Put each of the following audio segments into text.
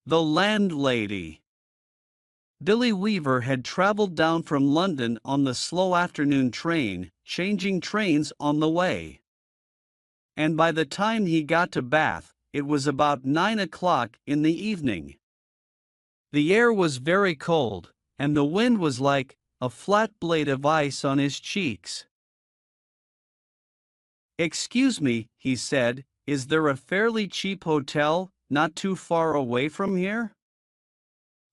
The Landlady. Billy Weaver had traveled down from London on the slow afternoon train, changing trains on the way. And by the time he got to Bath, it was about 9 o'clock in the evening. The air was very cold, and the wind was like a flat blade of ice on his cheeks. "Excuse me," he said, "is there a fairly cheap hotel not too far away from here?"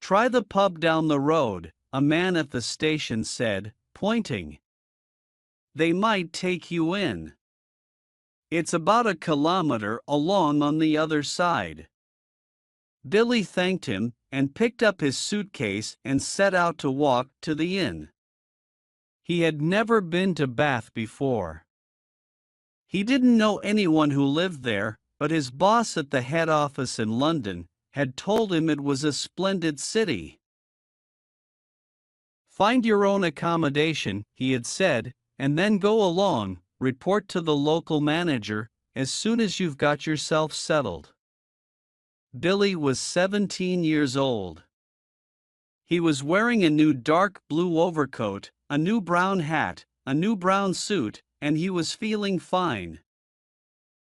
"Try the pub down the road," a man at the station said, pointing. "They might take you in. It's about a kilometer along on the other side." Billy thanked him and picked up his suitcase and set out to walk to the inn. He had never been to Bath before. He didn't know anyone who lived there, but his boss at the head office in London had told him it was a splendid city. "Find your own accommodation," he had said, "and then go along, report to the local manager, as soon as you've got yourself settled." Billy was 17 years old. He was wearing a new dark blue overcoat, a new brown hat, a new brown suit, and he was feeling fine.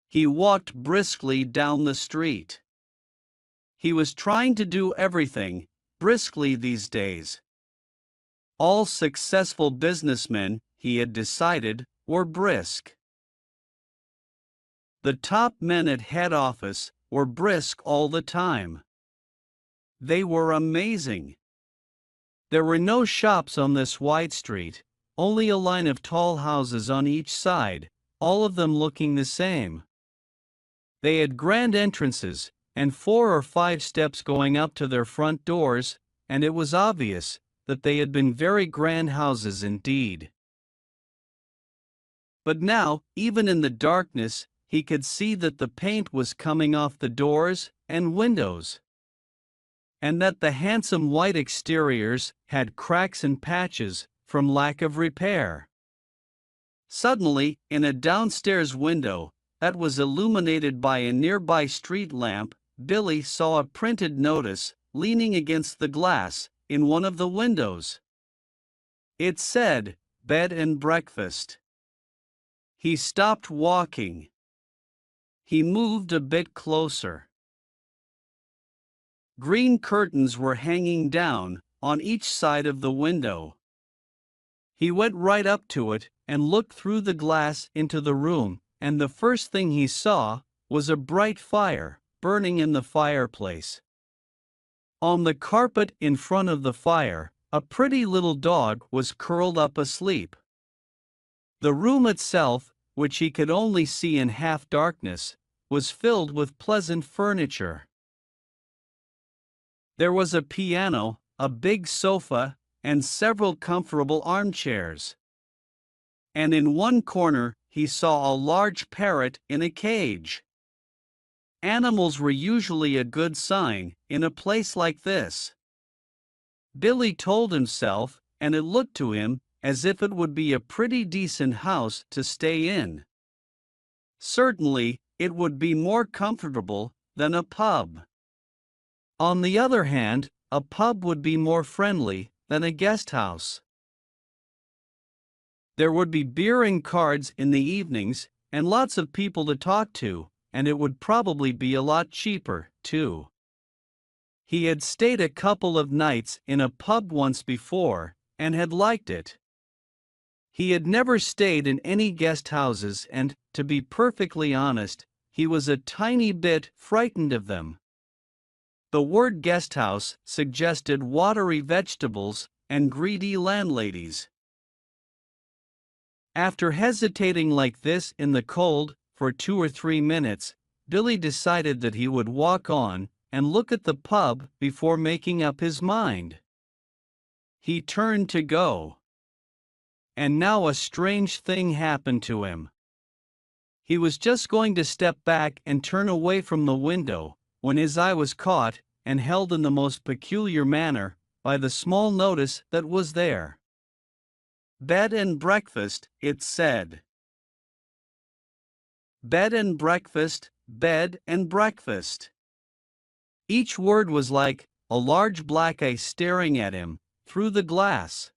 He walked briskly down the street. He was trying to do everything briskly these days. All successful businessmen, he had decided, were brisk. The top men at head office were brisk all the time. They were amazing. There were no shops on this wide street, only a line of tall houses on each side, all of them looking the same. They had grand entrances, and 4 or 5 steps going up to their front doors, and it was obvious that they had been very grand houses indeed. But now, even in the darkness, he could see that the paint was coming off the doors and windows, and that the handsome white exteriors had cracks and patches from lack of repair. Suddenly, in a downstairs window that was illuminated by a nearby street lamp, Billy saw a printed notice leaning against the glass in one of the windows. It said, "Bed and breakfast." He stopped walking. He moved a bit closer. Green curtains were hanging down on each side of the window. He went right up to it and looked through the glass into the room, and the first thing he saw was a bright fire burning in the fireplace. On the carpet in front of the fire, a pretty little dog was curled up asleep. The room itself, which he could only see in half darkness, was filled with pleasant furniture. There was a piano, a big sofa, and several comfortable armchairs. And in one corner he saw a large parrot in a cage. Animals were usually a good sign in a place like this. Billy told himself, and it looked to him as if it would be a pretty decent house to stay in. Certainly, it would be more comfortable than a pub. On the other hand, a pub would be more friendly than a guest house. There would be beer and cards in the evenings, and lots of people to talk to, and it would probably be a lot cheaper, too. He had stayed a couple of nights in a pub once before, and had liked it. He had never stayed in any guest houses and, to be perfectly honest, he was a tiny bit frightened of them. The word guest house suggested watery vegetables and greedy landladies. After hesitating like this in the cold for 2 or 3 minutes, Billy decided that he would walk on and look at the pub before making up his mind. He turned to go. And now a strange thing happened to him. He was just going to step back and turn away from the window, when his eye was caught, and held in the most peculiar manner, by the small notice that was there. "Bed and breakfast," it said. Bed and breakfast, bed and breakfast. Each word was like a large black eye staring at him through the glass,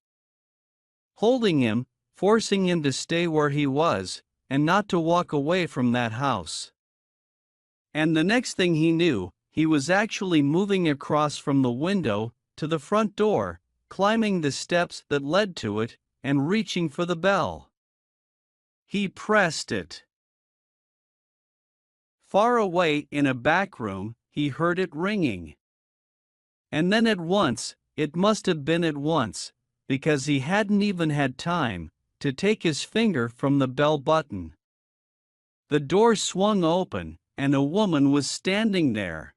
holding him, forcing him to stay where he was, and not to walk away from that house. And the next thing he knew, he was actually moving across from the window to the front door, climbing the steps that led to it, and reaching for the bell. He pressed it. Far away in a back room, he heard it ringing. And then at once, it must have been at once, because he hadn't even had time to take his finger from the bell button. The door swung open, and a woman was standing there.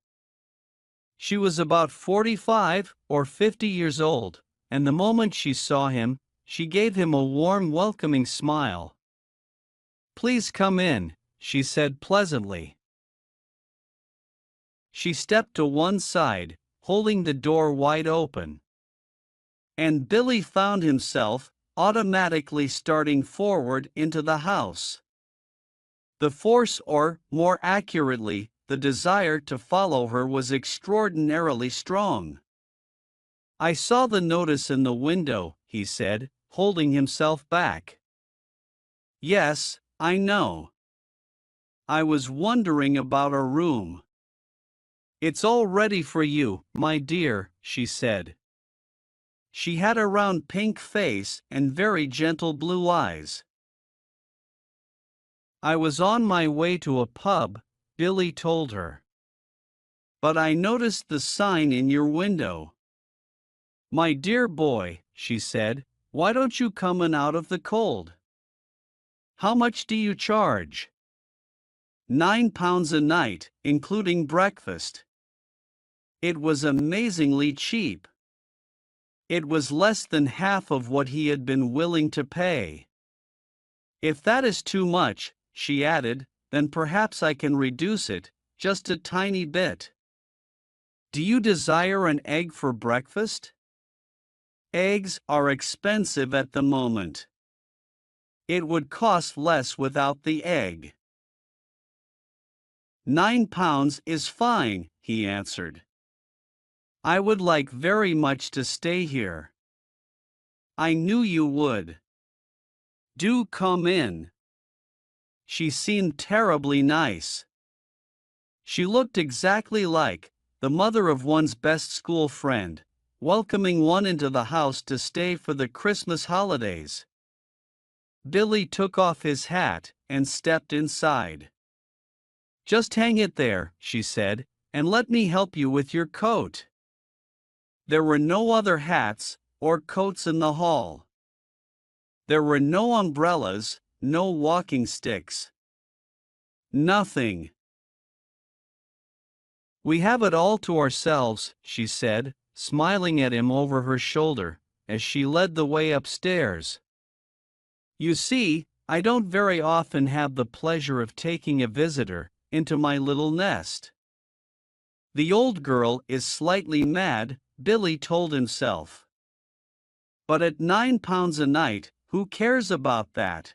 She was about 45 or 50 years old, and the moment she saw him, she gave him a warm, welcoming smile. "Please come in," she said pleasantly. She stepped to one side, holding the door wide open. And Billy found himself automatically starting forward into the house. The force, or more accurately, the desire to follow her, was extraordinarily strong. "I saw the notice in the window," he said, holding himself back. "Yes, I know. I was wondering about a room." "It's all ready for you, my dear," she said. She had a round pink face and very gentle blue eyes. "I was on my way to a pub," Billy told her. "But I noticed the sign in your window." "My dear boy," she said, "why don't you come in out of the cold? How much do you charge?" £9 a night, including breakfast. It was amazingly cheap. It was less than half of what he had been willing to pay. "If that is too much," she added, "then perhaps I can reduce it, just a tiny bit. Do you desire an egg for breakfast?" Eggs are expensive at the moment. It would cost less without the egg. £9 is fine," he answered. "I would like very much to stay here." "I knew you would. Do come in." She seemed terribly nice. She looked exactly like the mother of one's best school friend, welcoming one into the house to stay for the Christmas holidays. Billy took off his hat and stepped inside. "Just hang it there," she said, "and let me help you with your coat." There were no other hats or coats in the hall. There were no umbrellas, no walking sticks. Nothing. "We have it all to ourselves," she said, smiling at him over her shoulder, as she led the way upstairs. "You see, I don't very often have the pleasure of taking a visitor into my little nest." The old girl is slightly mad, Billy told himself. But at £9 a night, who cares about that?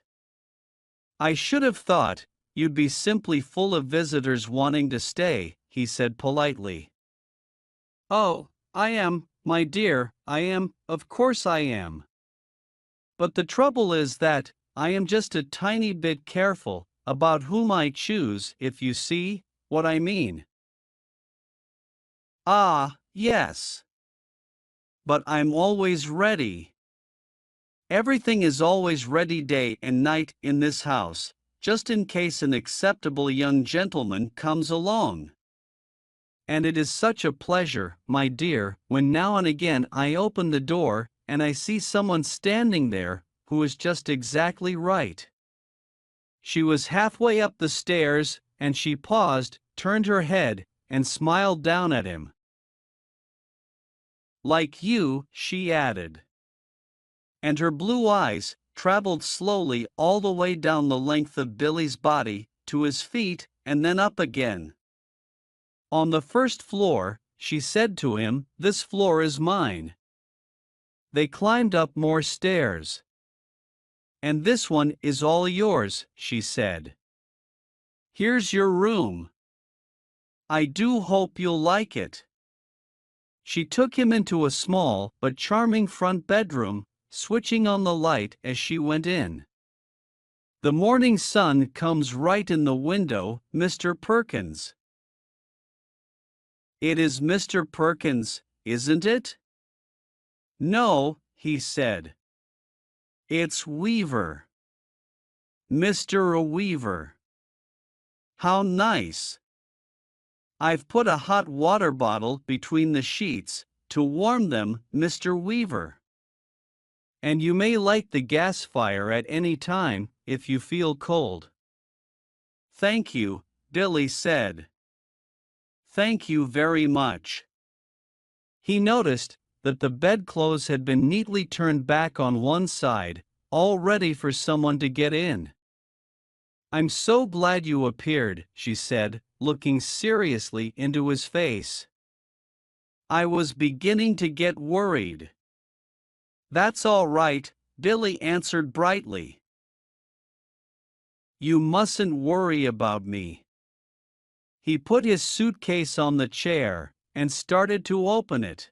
"I should have thought you'd be simply full of visitors wanting to stay," he said politely. "Oh, I am, my dear, I am, of course I am. But the trouble is that I am just a tiny bit careful about whom I choose, if you see what I mean." "Ah, yes. But I'm always ready. Everything is always ready day and night in this house, just in case an acceptable young gentleman comes along. And it is such a pleasure, my dear, when now and again I open the door and I see someone standing there who is just exactly right." She was halfway up the stairs, and she paused, turned her head, and smiled down at him. "Like you," she added. And her blue eyes traveled slowly all the way down the length of Billy's body, to his feet, and then up again. "On the first floor," she said to him, "this floor is mine." They climbed up more stairs. "And this one is all yours," she said. "Here's your room." I do hope you'll like it." She took him into a small but charming front bedroom, switching on the light as she went in. "The morning sun comes right in the window, Mr. Perkins." "It is Mr. Perkins, isn't it?" "No," he said. "It's Weaver. Mr. Weaver." "How nice." "I've put a hot water bottle between the sheets to warm them, Mr. Weaver. And you may light the gas fire at any time if you feel cold." "Thank you," Billy said. "Thank you very much." He noticed that the bedclothes had been neatly turned back on one side, all ready for someone to get in. "I'm so glad you appeared," she said, looking seriously into his face. "I was beginning to get worried." "That's all right," Billy answered brightly. "You mustn't worry about me." He put his suitcase on the chair and started to open it.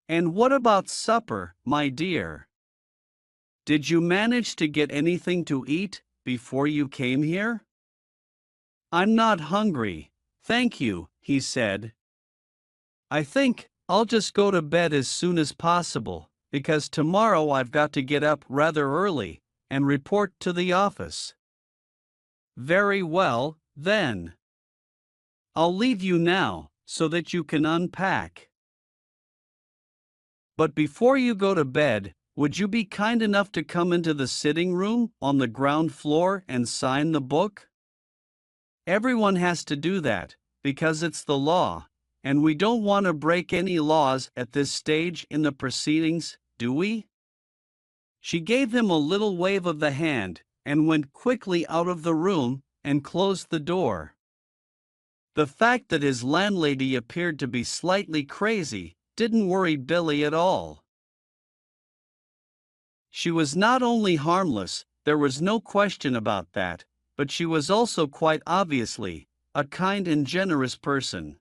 "And what about supper, my dear? Did you manage to get anything to eat before you came here?" "I'm not hungry, thank you," he said. "I think I'll just go to bed as soon as possible, because tomorrow I've got to get up rather early and report to the office." "Very well, then. I'll leave you now, so that you can unpack. But before you go to bed, would you be kind enough to come into the sitting room on the ground floor and sign the book? Everyone has to do that, because it's the law, and we don't want to break any laws at this stage in the proceedings, do we?" She gave him a little wave of the hand and went quickly out of the room and closed the door. The fact that his landlady appeared to be slightly crazy didn't worry Billy at all. She was not only harmless, there was no question about that, but she was also quite obviously a kind and generous person.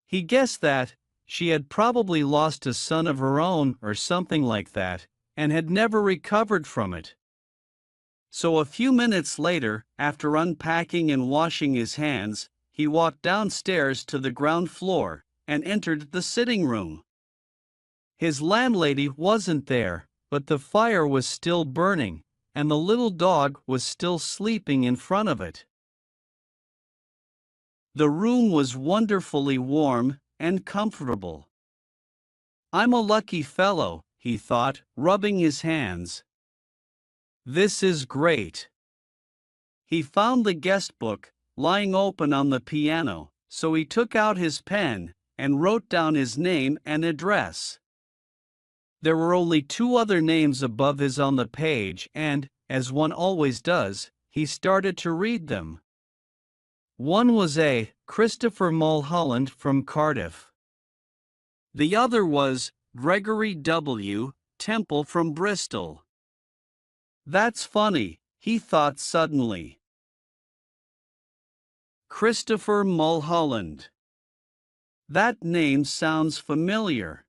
He guessed that she had probably lost a son of her own or something like that, and had never recovered from it. So a few minutes later, after unpacking and washing his hands, he walked downstairs to the ground floor and entered the sitting room. His landlady wasn't there, but the fire was still burning, and the little dog was still sleeping in front of it. The room was wonderfully warm and comfortable. "I'm a lucky fellow," he thought, rubbing his hands. "This is great." He found the guest book lying open on the piano, so he took out his pen and wrote down his name and address. There were only two other names above his on the page and, as one always does, he started to read them. One was a Christopher Mulholland from Cardiff. The other was Gregory W. Temple from Bristol. "That's funny," he thought suddenly. Christopher Mulholland. That name sounds familiar.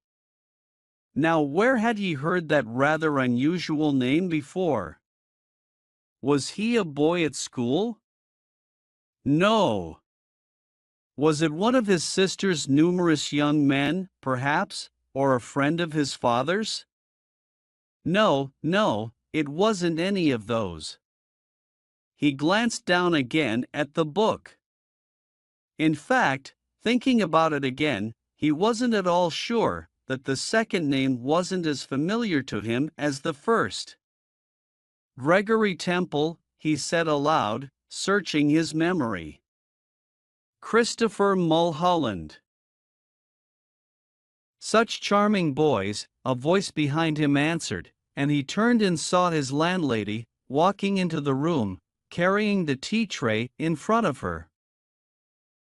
Now, where had he heard that rather unusual name before? Was he a boy at school? No. Was it one of his sister's numerous young men, perhaps, or a friend of his father's? No, it wasn't any of those. He glanced down again at the book. In fact, thinking about it again, he wasn't at all sure that the second name wasn't as familiar to him as the first. "Gregory Temple," he said aloud, searching his memory. "Christopher Mulholland." "Such charming boys," a voice behind him answered, and he turned and saw his landlady walking into the room, carrying the tea tray in front of her.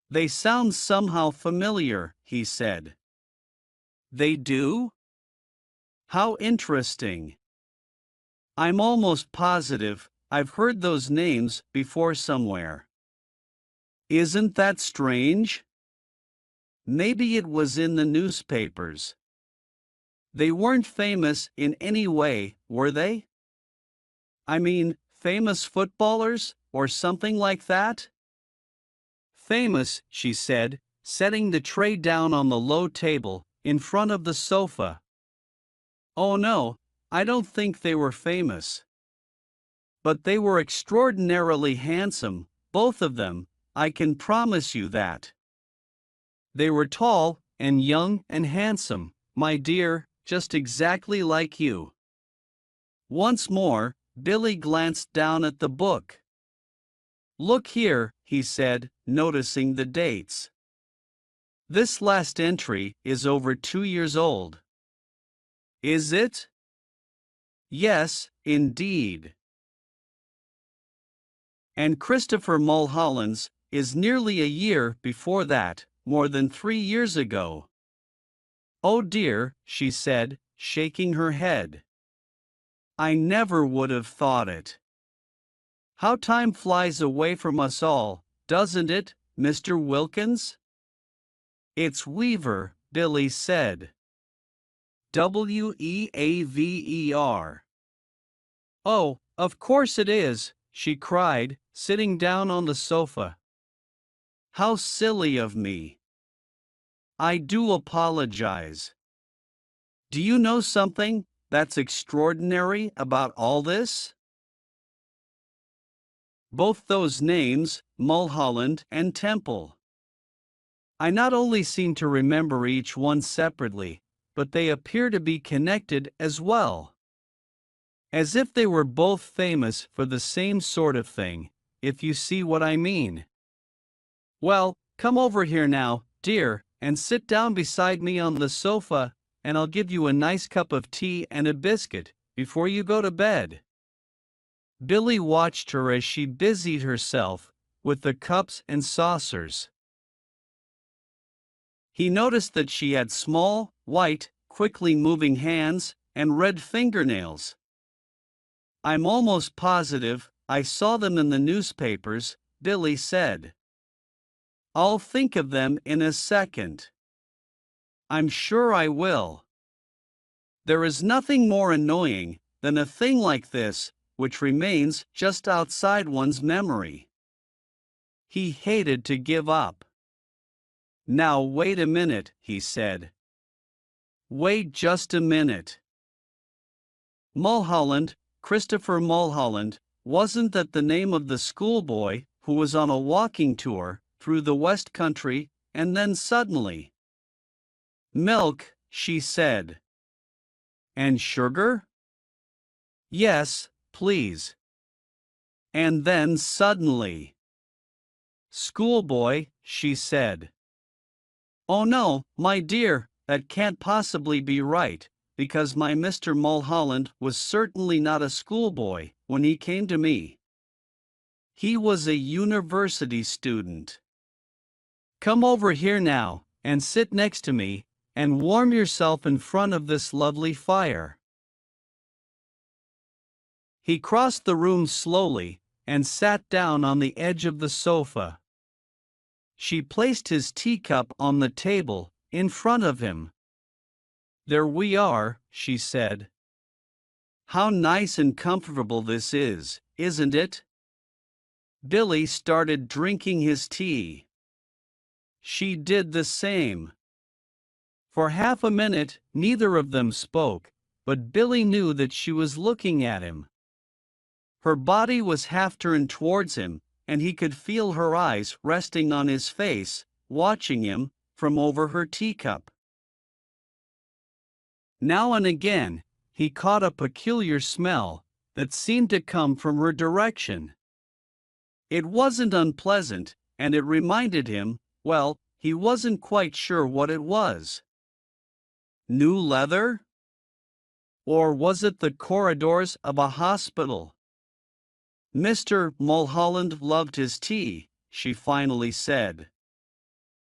"They sound somehow familiar," he said. "They do? How interesting. I'm almost positive I've heard those names before somewhere." Isn't that strange? Maybe it was in the newspapers. They weren't famous in any way, were they? I mean, famous footballers, or something like that? Famous, she said, setting the tray down on the low table, in front of the sofa. Oh no, I don't think they were famous. But they were extraordinarily handsome, both of them, I can promise you that. They were tall, and young, and handsome, my dear, just exactly like you. Once more, Billy glanced down at the book. Look here, he said, noticing the dates. This last entry is over 2 years old. Is it? Yes, indeed. And Christopher Mulholland's is nearly a year before that, more than 3 years ago. Oh dear, she said, shaking her head. I never would have thought it. How time flies away from us all, doesn't it, Mr. Wilkins? It's Weaver, Billy said. Weaver. Oh, of course it is, she cried, sitting down on the sofa. How silly of me. I do apologize. Do you know something that's extraordinary about all this? Both those names, Mulholland and Temple. I not only seem to remember each one separately, but they appear to be connected as well. As if they were both famous for the same sort of thing, if you see what I mean. Well, come over here now, dear, and sit down beside me on the sofa, and I'll give you a nice cup of tea and a biscuit before you go to bed. Billy watched her as she busied herself with the cups and saucers. He noticed that she had small, white, quickly moving hands and red fingernails. I'm almost positive I saw them in the newspapers, Billy said. I'll think of them in a second. I'm sure I will. There is nothing more annoying than a thing like this, which remains just outside one's memory. He hated to give up. Now wait a minute, he said. Wait just a minute. Mulholland, Christopher Mulholland, wasn't that the name of the schoolboy who was on a walking tour through the West Country, and then suddenly... Milk, she said. And sugar? Yes, please. And then suddenly... Schoolboy, she said. Oh no, my dear, that can't possibly be right, because my Mr. Mulholland was certainly not a schoolboy when he came to me. He was a university student. Come over here now, and sit next to me, and warm yourself in front of this lovely fire. He crossed the room slowly, and sat down on the edge of the sofa. She placed his teacup on the table, in front of him. There we are, she said. How nice and comfortable this is, isn't it? Billy started drinking his tea. She did the same. For half a minute, neither of them spoke, but Billy knew that she was looking at him. Her body was half turned towards him, and he could feel her eyes resting on his face, watching him from over her teacup. Now and again, he caught a peculiar smell that seemed to come from her direction. It wasn't unpleasant, and it reminded him, well, he wasn't quite sure what it was. New leather? Or was it the corridors of a hospital? Mr. Mulholland loved his tea, she finally said.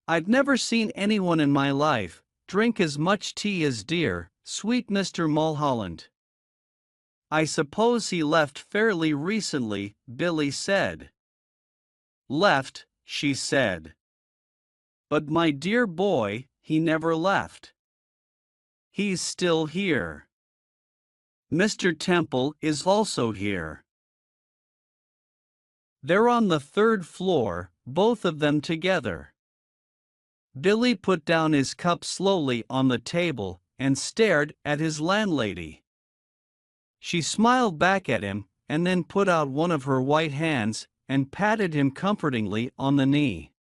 I've never seen anyone in my life drink as much tea as dear, sweet Mr. Mulholland. I suppose he left fairly recently, Billy said. Left, she said. But my dear boy, he never left. He's still here. Mr. Temple is also here. They're on the third floor, both of them together. Billy put down his cup slowly on the table and stared at his landlady. She smiled back at him and then put out one of her white hands and patted him comfortingly on the knee.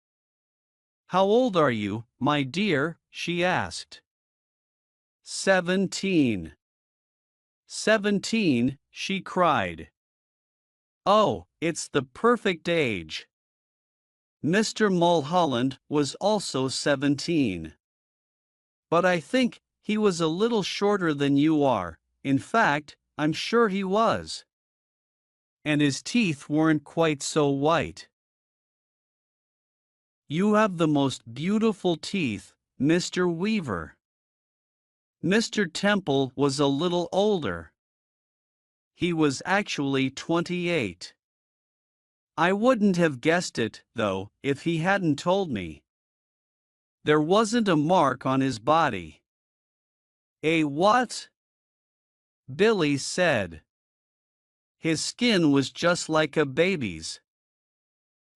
"How old are you, my dear?" she asked. 17. 17, she cried. "Oh, it's the perfect age." Mr. Mulholland was also 17. "But I think he was a little shorter than you are. In fact, I'm sure he was. And his teeth weren't quite so white." "You have the most beautiful teeth, Mr. Weaver." Mr. Temple was a little older. He was actually 28. I wouldn't have guessed it, though, if he hadn't told me. There wasn't a mark on his body. "A what?" Billy said. "His skin was just like a baby's."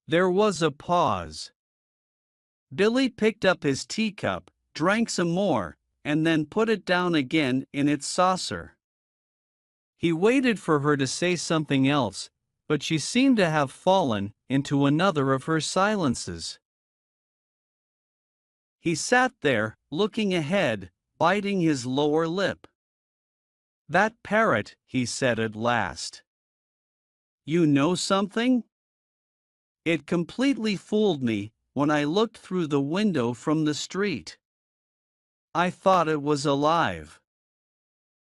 There was a pause. Billy picked up his teacup, drank some more, and then put it down again in its saucer. He waited for her to say something else, but she seemed to have fallen into another of her silences. He sat there, looking ahead, biting his lower lip. "That parrot," he said at last. "You know something? It completely fooled me when I looked through the window from the street. I thought it was alive.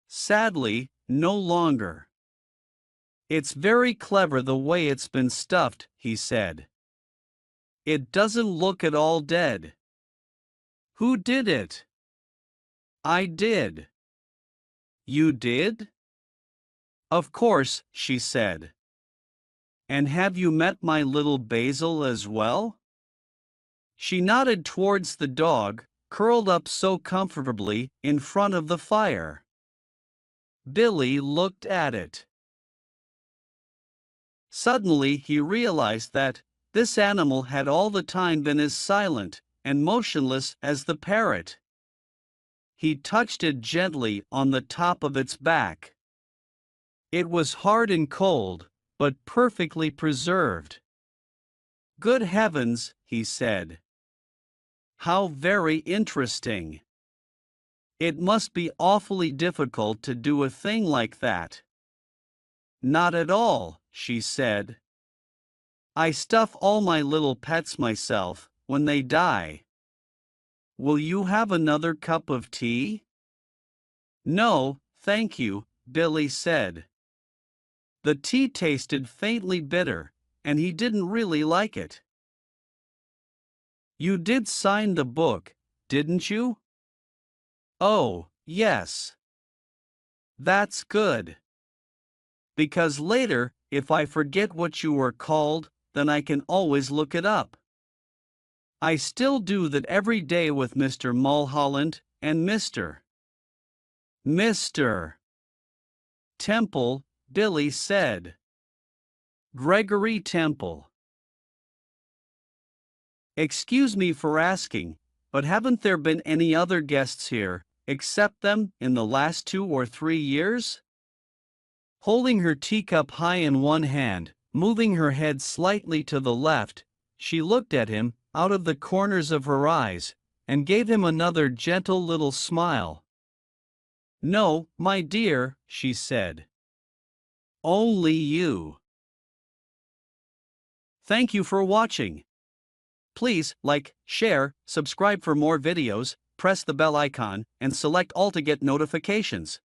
Sadly, no longer. It's very clever the way it's been stuffed," he said. "It doesn't look at all dead." "Who did it?" "I did." "You did?" "Of course," she said. "And have you met my little Basil as well?" She nodded towards the dog, curled up so comfortably in front of the fire. Billy looked at it. Suddenly he realized that this animal had all the time been as silent and motionless as the parrot. He touched it gently on the top of its back. It was hard and cold, but perfectly preserved. "Good heavens," he said. "How very interesting. It must be awfully difficult to do a thing like that." "Not at all," she said. "I stuff all my little pets myself when they die. Will you have another cup of tea?" "No, thank you," Billy said. The tea tasted faintly bitter, and he didn't really like it. "You did sign the book, didn't you?" "Oh, yes." "That's good. Because later, if I forget what you were called, then I can always look it up. I still do that every day with Mr. Mulholland and Mr. Temple," Billy said. "Gregory Temple." "Excuse me for asking, but haven't there been any other guests here, except them, in the last 2 or 3 years?" Holding her teacup high in one hand, moving her head slightly to the left, she looked at him out of the corners of her eyes, and gave him another gentle little smile. "No, my dear," she said. "Only you." Thank you for watching. Please like, share, subscribe for more videos, press the bell icon, and select all to get notifications.